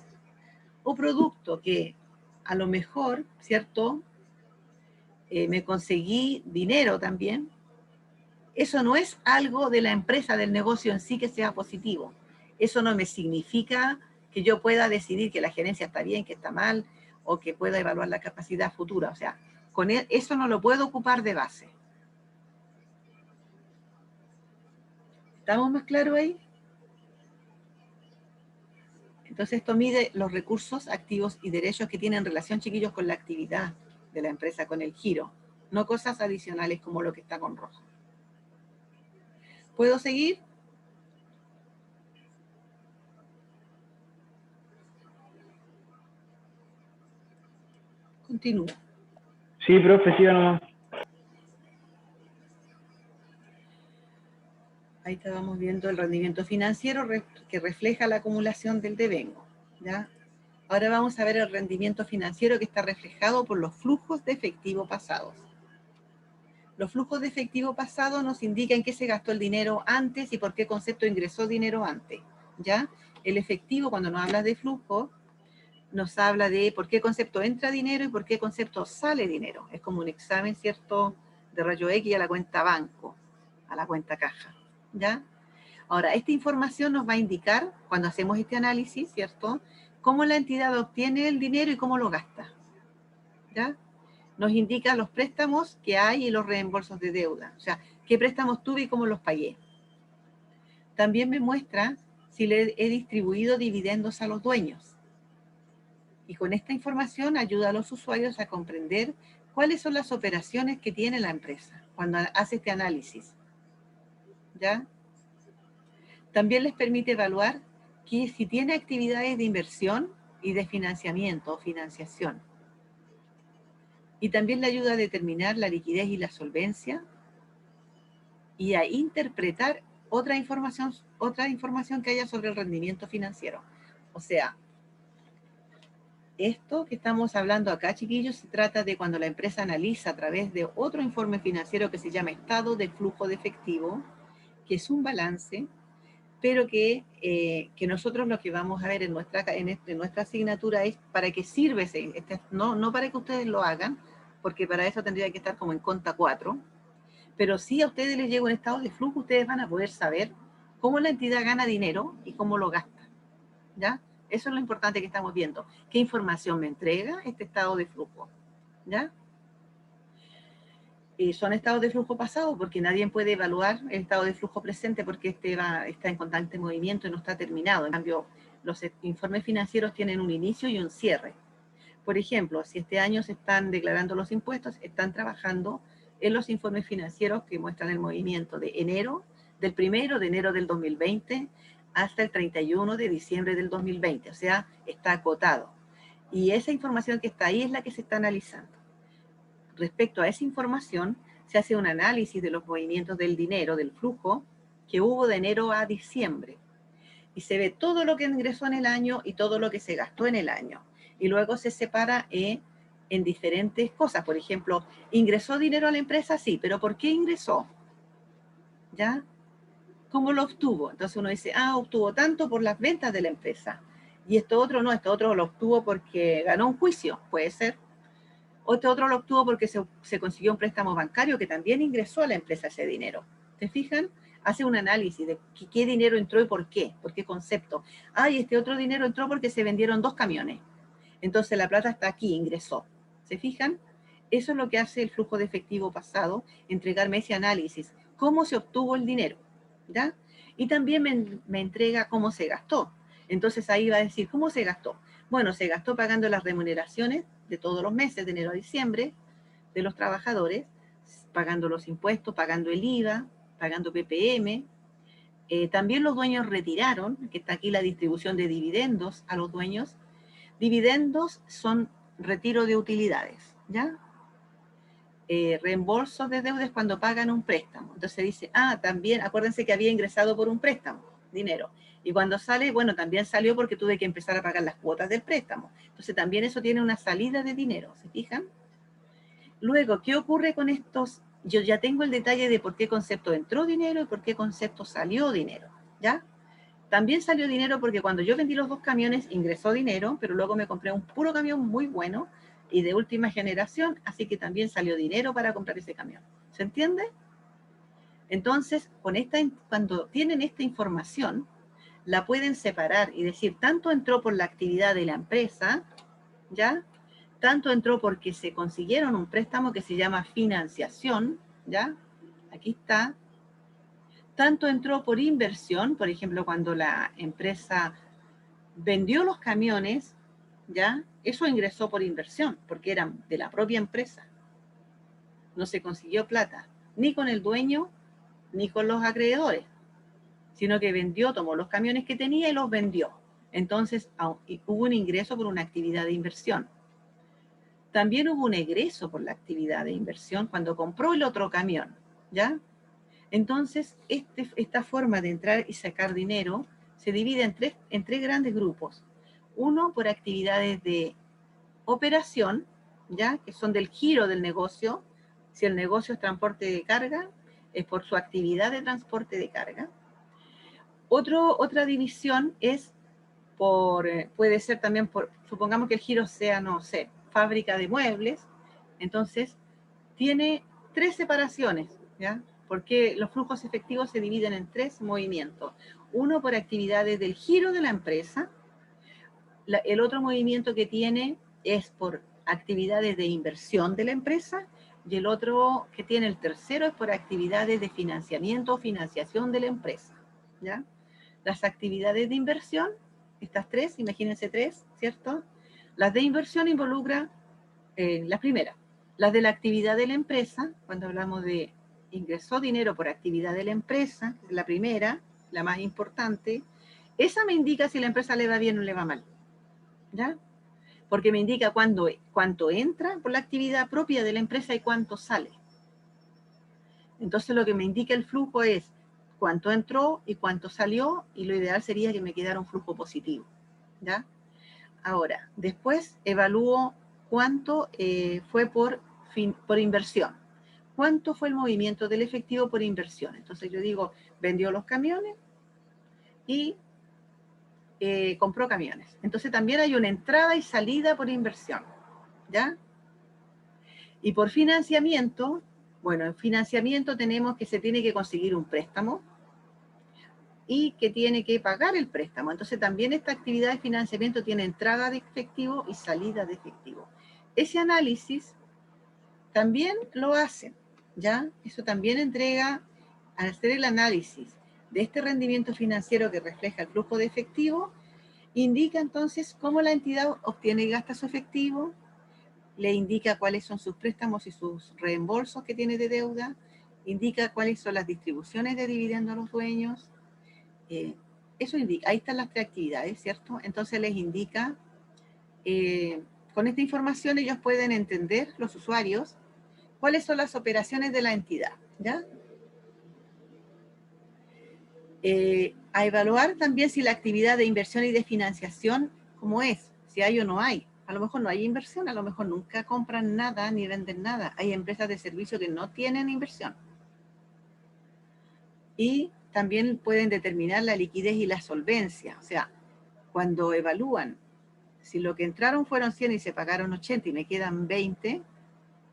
o producto que a lo mejor, ¿cierto? Me conseguí dinero también, eso no es algo de la empresa, del negocio en sí que sea positivo. Eso no me significa que yo pueda decidir que la gerencia está bien, que está mal, o que pueda evaluar la capacidad futura. O sea, con eso no lo puedo ocupar de base. ¿Estamos más claros ahí? Entonces esto mide los recursos, activos y derechos que tienen relación, chiquillos, con la actividad de la empresa, con el giro, no cosas adicionales como lo que está con rojo. ¿Puedo seguir? Continúo. Sí, profe, sí o no. Ahí estábamos viendo el rendimiento financiero que refleja la acumulación del devengo, ¿ya? Ahora vamos a ver el rendimiento financiero que está reflejado por los flujos de efectivo pasados. Los flujos de efectivo pasado nos indican qué se gastó el dinero antes y por qué concepto ingresó dinero antes, ¿ya? El efectivo, cuando nos habla de flujo, nos habla de por qué concepto entra dinero y por qué concepto sale dinero. Es como un examen, ¿cierto?, de rayo X a la cuenta banco, a la cuenta caja, ¿ya? Ahora, esta información nos va a indicar, cuando hacemos este análisis, ¿cierto?, cómo la entidad obtiene el dinero y cómo lo gasta, ¿ya? Nos indica los préstamos que hay y los reembolsos de deuda, o sea, qué préstamos tuve y cómo los pagué. También me muestra si le he distribuido dividendos a los dueños. Y con esta información ayuda a los usuarios a comprender cuáles son las operaciones que tiene la empresa cuando hace este análisis, ¿ya? También les permite evaluar que si tiene actividades de inversión y de financiamiento o financiación. Y también le ayuda a determinar la liquidez y la solvencia y a interpretar otra información que haya sobre el rendimiento financiero. O sea, esto que estamos hablando acá, chiquillos, se trata de cuando la empresa analiza a través de otro informe financiero que se llama estado de flujo de efectivo, que es un balance, pero que nosotros lo que vamos a ver en nuestra asignatura es para qué sirve no para que ustedes lo hagan, porque para eso tendría que estar como en conta 4, pero si a ustedes les llega un estado de flujo, ustedes van a poder saber cómo la entidad gana dinero y cómo lo gasta, ¿ya? Eso es lo importante que estamos viendo. ¿Qué información me entrega este estado de flujo? ¿Ya? Son estados de flujo pasado porque nadie puede evaluar el estado de flujo presente porque está en constante movimiento y no está terminado. En cambio, los informes financieros tienen un inicio y un cierre. Por ejemplo, si este año se están declarando los impuestos, están trabajando en los informes financieros que muestran el movimiento del 1 de enero del 2020 hasta el 31 de diciembre del 2020. O sea, está acotado. Y esa información que está ahí es la que se está analizando. Respecto a esa información, se hace un análisis de los movimientos del dinero, del flujo, que hubo de enero a diciembre. Y se ve todo lo que ingresó en el año y todo lo que se gastó en el año. Y luego se separa en diferentes cosas. Por ejemplo, ¿ingresó dinero a la empresa? Sí, pero ¿por qué ingresó? ¿Ya? ¿Cómo lo obtuvo? Entonces uno dice, obtuvo tanto por las ventas de la empresa. Y esto otro no, esto otro lo obtuvo porque ganó un juicio, puede ser. O este otro lo obtuvo porque se consiguió un préstamo bancario que también ingresó a la empresa ese dinero. ¿Te fijan? Hace un análisis de qué dinero entró y por qué concepto. Y este otro dinero entró porque se vendieron 2 camiones. Entonces la plata está aquí, ingresó. ¿Se fijan? Eso es lo que hace el flujo de efectivo pasado, entregarme ese análisis. ¿Cómo se obtuvo el dinero? ¿Ya? Y también me entrega cómo se gastó. Entonces ahí va a decir, ¿cómo se gastó? Bueno, se gastó pagando las remuneraciones de todos los meses, de enero a diciembre, de los trabajadores, pagando los impuestos, pagando el IVA, pagando PPM. También los dueños retiraron, que está aquí la distribución de dividendos a los dueños. Dividendos son retiro de utilidades, ¿ya? Reembolsos de deudas cuando pagan un préstamo. Entonces dice, también, acuérdense que había ingresado por un préstamo, dinero. Y cuando sale, bueno, también salió porque tuve que empezar a pagar las cuotas del préstamo. Entonces también eso tiene una salida de dinero, ¿se fijan? Luego, ¿qué ocurre con estos? Yo ya tengo el detalle de por qué concepto entró dinero y por qué concepto salió dinero, ¿ya? También salió dinero porque cuando yo vendí los 2 camiones ingresó dinero, pero luego me compré un puro camión muy bueno y de última generación, así que también salió dinero para comprar ese camión. ¿Se entiende? Entonces, cuando tienen esta información, la pueden separar y decir, tanto entró por la actividad de la empresa, ¿ya? Tanto entró porque se consiguieron un préstamo que se llama financiación, ¿ya? Aquí está. Tanto entró por inversión, por ejemplo, cuando la empresa vendió los camiones, ¿ya? Eso ingresó por inversión, porque eran de la propia empresa. No se consiguió plata, ni con el dueño, ni con los acreedores, sino que vendió, tomó los camiones que tenía y los vendió. Entonces, hubo un ingreso por una actividad de inversión. También hubo un egreso por la actividad de inversión cuando compró el otro camión, ¿ya? Entonces, esta forma de entrar y sacar dinero se divide en tres grandes grupos. Uno por actividades de operación, ¿ya? Que son del giro del negocio. Si el negocio es transporte de carga, es por su actividad de transporte de carga. Otra división es puede ser también supongamos que el giro sea, no sé, fábrica de muebles, entonces tiene 3 separaciones, ¿ya? Porque los flujos efectivos se dividen en 3 movimientos. Uno por actividades del giro de la empresa, el otro movimiento que tiene es por actividades de inversión de la empresa y el otro que tiene el tercero es por actividades de financiamiento o financiación de la empresa, ¿ya? Las actividades de inversión, estas 3, imagínense 3, ¿cierto? Las de inversión involucran la primera, las de la actividad de la empresa, cuando hablamos de ingresó dinero por actividad de la empresa, la primera, la más importante, esa me indica si la empresa le va bien o le va mal. ¿ya? Porque me indica cuánto entra por la actividad propia de la empresa y cuánto sale. Entonces lo que me indica el flujo es cuánto entró y cuánto salió, y lo ideal sería que me quedara un flujo positivo, ¿ya? Ahora, después evalúo cuánto fue por inversión. ¿Cuánto fue el movimiento del efectivo por inversión? Entonces yo digo, vendió los camiones y compró camiones. Entonces también hay una entrada y salida por inversión, ¿ya? Y por financiamiento, bueno, en financiamiento tenemos que se tiene que conseguir un préstamo y que tiene que pagar el préstamo. Entonces también esta actividad de financiamiento tiene entrada de efectivo y salida de efectivo. Ese análisis también lo hacen, ¿ya? Eso también entrega, al hacer el análisis de este rendimiento financiero que refleja el flujo de efectivo, indica entonces cómo la entidad obtiene y gasta su efectivo, le indica cuáles son sus préstamos y sus reembolsos que tiene de deuda, indica cuáles son las distribuciones de dividendos a los dueños. Eso indica, ahí están las tres actividades, ¿cierto? Entonces les indica, con esta información ellos pueden entender, los usuarios, cuáles son las operaciones de la entidad, ¿ya? A evaluar también si la actividad de inversión y de financiación, cómo es, si hay o no hay. A lo mejor no hay inversión, a lo mejor nunca compran nada ni venden nada. Hay empresas de servicio que no tienen inversión. Y también pueden determinar la liquidez y la solvencia. O sea, cuando evalúan si lo que entraron fueron 100 y se pagaron 80 y me quedan 20,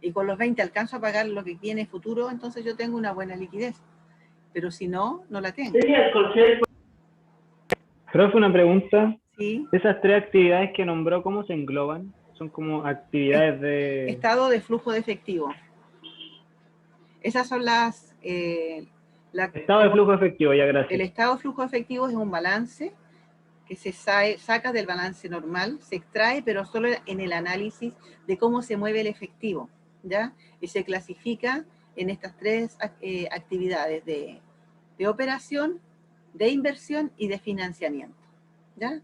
y con los 20 alcanzo a pagar lo que viene futuro, entonces yo tengo una buena liquidez. Pero si no, no la tengo. Profe, una pregunta. ¿Sí? Esas tres actividades que nombró, ¿cómo se engloban? Son como actividades de... Estado de flujo de efectivo. Esas son las... Estado de flujo efectivo, ya, el gracias. estado de flujo efectivo es un balance que se saca del balance normal, se extrae, pero solo en el análisis de cómo se mueve el efectivo, ¿ya? Y se clasifica en estas tres actividades de operación, de inversión y de financiamiento, ¿ya?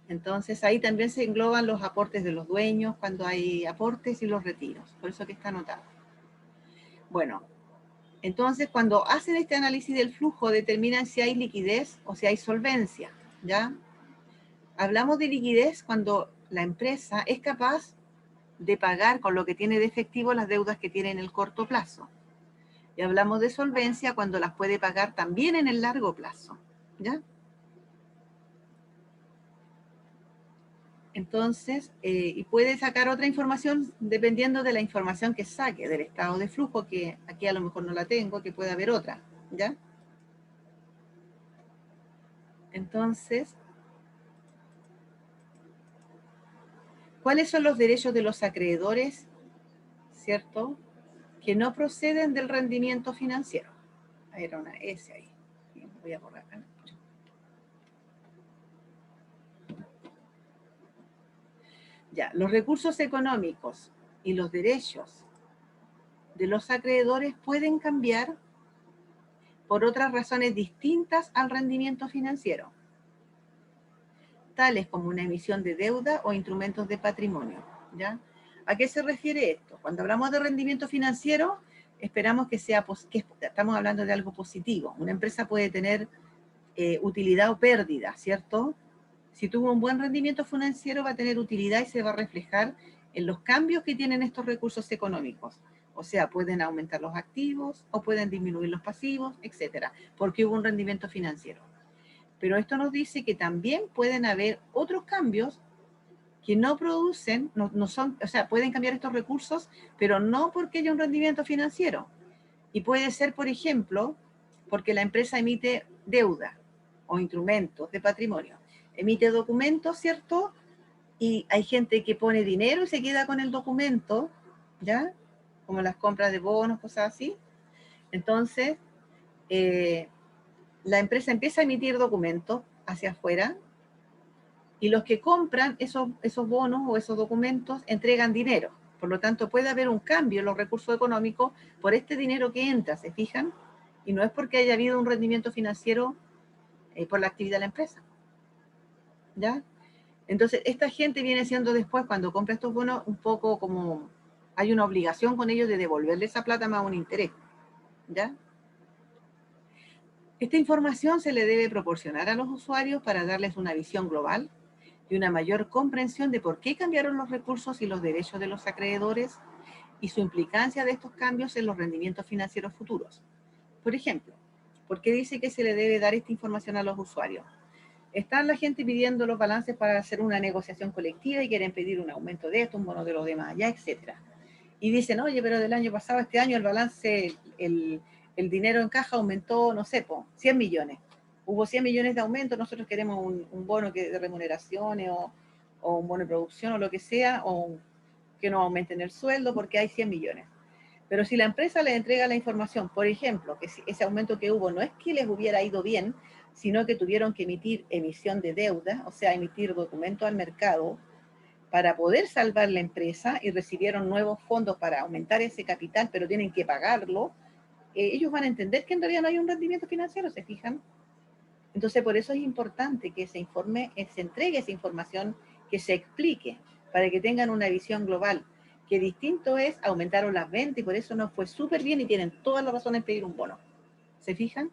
Entonces ahí también se engloban los aportes de los dueños, cuando hay aportes y los retiros, por eso que está anotado. Bueno, entonces cuando hacen este análisis del flujo determinan si hay liquidez o si hay solvencia, ¿ya? Hablamos de liquidez cuando la empresa es capaz de pagar con lo que tiene de efectivo las deudas que tiene en el corto plazo. Y hablamos de solvencia cuando las puede pagar también en el largo plazo, ¿ya? Entonces, y puede sacar otra información dependiendo de la información que saque, del estado de flujo, que aquí a lo mejor no la tengo, que puede haber otra, ¿ya? Entonces, ¿cuáles son los derechos de los acreedores, cierto? Que no proceden del rendimiento financiero. Era una S ahí. Voy a borrar acá. Ya, los recursos económicos y los derechos de los acreedores pueden cambiar por otras razones distintas al rendimiento financiero, tales como una emisión de deuda o instrumentos de patrimonio, ¿ya? ¿A qué se refiere esto? Cuando hablamos de rendimiento financiero, esperamos que sea, que estamos hablando de algo positivo. Una empresa puede tener utilidad o pérdida, ¿cierto? Si tuvo un buen rendimiento financiero va a tener utilidad y se va a reflejar en los cambios que tienen estos recursos económicos. O sea, pueden aumentar los activos o pueden disminuir los pasivos, etcétera, porque hubo un rendimiento financiero. Pero esto nos dice que también pueden haber otros cambios que no producen, no son, o sea, pueden cambiar estos recursos, pero no porque haya un rendimiento financiero. Y puede ser, por ejemplo, porque la empresa emite deuda o instrumentos de patrimonio. Emite documentos, ¿cierto? Y hay gente que pone dinero y se queda con el documento, ¿ya? Como las compras de bonos, cosas así. Entonces, la empresa empieza a emitir documentos hacia afuera y los que compran esos bonos o esos documentos entregan dinero. Por lo tanto, puede haber un cambio en los recursos económicos por este dinero que entra, ¿se fijan? Y no es porque haya habido un rendimiento financiero por la actividad de la empresa, ¿ya? Entonces, esta gente viene siendo después, cuando compra estos bonos, un poco como hay una obligación con ellos de devolverle esa plata más un interés, ¿ya? Esta información se le debe proporcionar a los usuarios para darles una visión global y una mayor comprensión de por qué cambiaron los recursos y los derechos de los acreedores y su implicancia de estos cambios en los rendimientos financieros futuros. Por ejemplo, ¿por qué dice que se le debe dar esta información a los usuarios? Están la gente pidiendo los balances para hacer una negociación colectiva y quieren pedir un aumento de esto, un bono de los demás, ya, etc. Y dicen, oye, pero del año pasado, este año el balance, el dinero en caja aumentó, no sé, 100 millones. Hubo 100 millones de aumento, nosotros queremos un bono de remuneraciones o un bono de producción o lo que sea, o que nos aumenten el sueldo porque hay 100 millones. Pero si la empresa les entrega la información, por ejemplo, que ese aumento que hubo no es que les hubiera ido bien, sino que tuvieron que emitir emisión de deuda, o sea, emitir documentos al mercado para poder salvar la empresa y recibieron nuevos fondos para aumentar ese capital, pero tienen que pagarlo, ellos van a entender que en realidad no hay un rendimiento financiero, ¿se fijan? Entonces, por eso es importante que se informe, se entregue esa información, que se explique, para que tengan una visión global. Que distinto es, aumentaron las ventas y por eso nos fue súper bien y tienen toda la razón en pedir un bono. ¿Se fijan?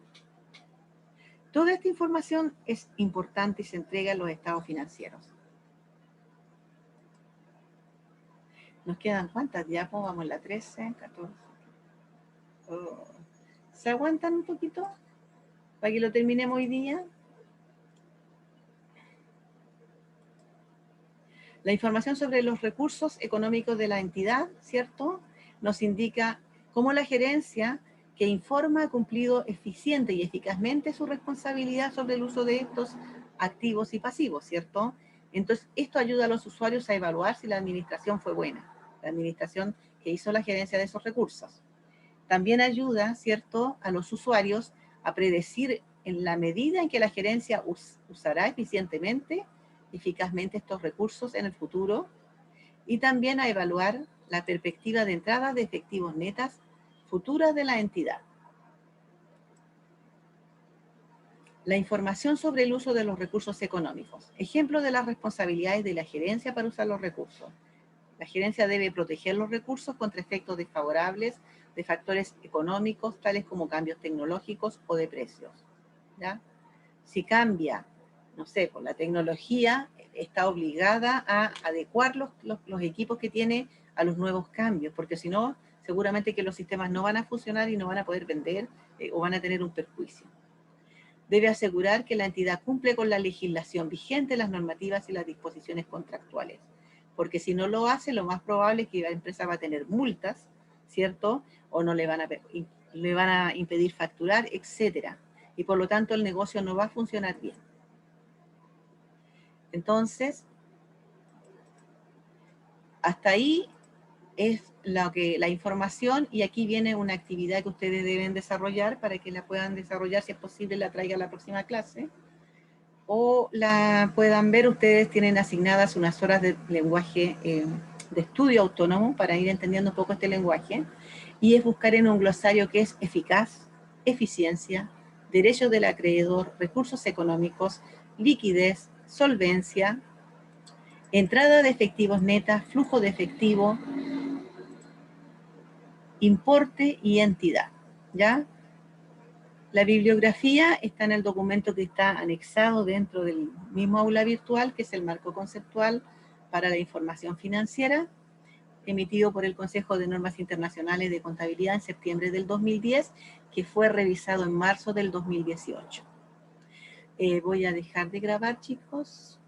Toda esta información es importante y se entrega en los estados financieros. ¿Nos quedan cuántas? Ya vamos en la 13, 14. Oh. ¿Se aguantan un poquito? Para que lo terminemos hoy día. La información sobre los recursos económicos de la entidad, ¿cierto? Nos indica cómo la gerencia que informa ha cumplido eficiente y eficazmente su responsabilidad sobre el uso de estos activos y pasivos, ¿cierto? Entonces, esto ayuda a los usuarios a evaluar si la administración fue buena, la administración que hizo la gerencia de esos recursos. También ayuda, ¿cierto?, a los usuarios a predecir en la medida en que la gerencia usará eficientemente, eficazmente estos recursos en el futuro, y también a evaluar la perspectiva de entrada de efectivos netas futuras de la entidad. La información sobre el uso de los recursos económicos. Ejemplo de las responsabilidades de la gerencia para usar los recursos. La gerencia debe proteger los recursos contra efectos desfavorables de factores económicos, tales como cambios tecnológicos o de precios, ¿ya? Si cambia, no sé, pues la tecnología está obligada a adecuar los equipos que tiene a los nuevos cambios, porque si no, seguramente que los sistemas no van a funcionar y no van a poder vender o van a tener un perjuicio. Debe asegurar que la entidad cumple con la legislación vigente, las normativas y las disposiciones contractuales, porque si no lo hace, lo más probable es que la empresa va a tener multas, ¿cierto? O no le van a impedir facturar, etcétera. Y por lo tanto el negocio no va a funcionar bien. Entonces, hasta ahí es la información, y aquí viene una actividad que ustedes deben desarrollar para que la puedan desarrollar, si es posible la traiga a la próxima clase, o la puedan ver. Ustedes tienen asignadas unas horas de lenguaje de estudio autónomo para ir entendiendo un poco este lenguaje, y es buscar en un glosario que es eficaz, eficiencia, derechos del acreedor, recursos económicos, liquidez, solvencia, entrada de efectivos netas, flujo de efectivo, importe y entidad, ¿ya? La bibliografía está en el documento que está anexado dentro del mismo aula virtual, que es el marco conceptual para la información financiera, emitido por el Consejo de Normas Internacionales de Contabilidad en septiembre del 2010, que fue revisado en marzo del 2018. Voy a dejar de grabar, chicos.